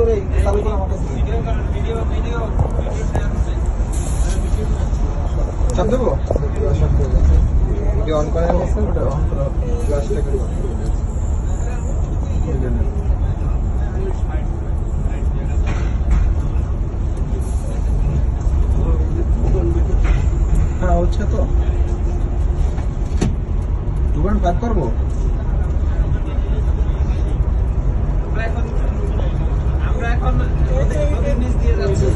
করে চালু করে আমার কাছে চাপ দেবো ভিডিও অন করে আছে ওটা অন করে গ্লাসটা করে হ্যাঁ হচ্ছে তো দোকান প্যাক করবো আমরা এখন নিচ দিয়ে যাচ্ছি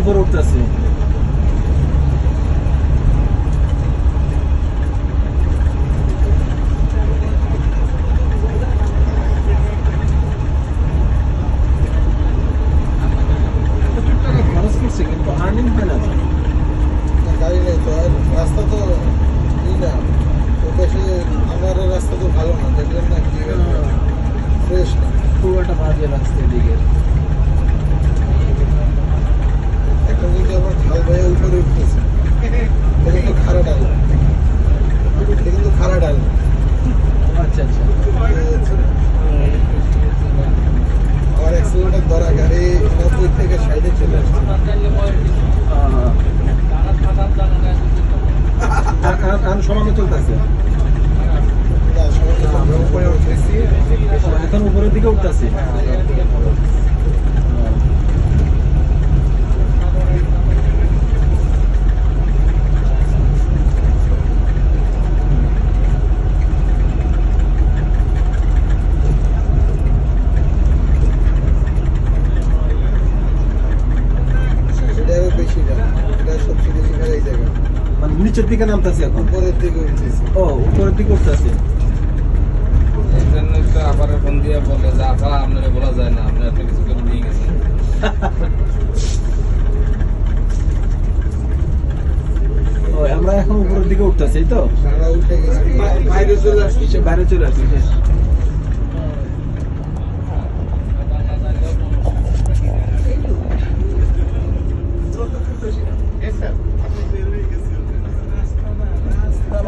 উপরে উঠতেছে খরচ করছে কিন্তু আর্নিং হয় না গাড়ি নেই তো আর রাস্তা তো না তো বেশি আমার রাস্তা তো ভালো না দেখলেন না কি ফ্রেশ না খুব একটা বাজে রাস্তা দিকে একটা দিকে আবার খাল বয়ে উপরে উঠতেছে এটা কিন্তু খাড়া ডাল এটা কিন্তু খাড়া ডাল আচ্ছা আচ্ছা আমার অ্যাক্সিডেন্টের ধরা গাড়ি 90 থেকে 60 চলে আসছে সমানে চলতেছে এখন উপরের দিকে উঠতেছে নিচের দিকে নামতেছে এখন উপরের দিকে উঠতেছে ও উপরের দিকে উঠতেছে এই জন্য তো আবার ফোন দিয়ে বলে যে আপা আপনারে বলা যায় না আপনি এত কিছু করে নিয়ে গেছেন ও আমরা এখন উপরের দিকে উঠতেছি তো আমরা উঠে গেছি বাইরে চলে আসছি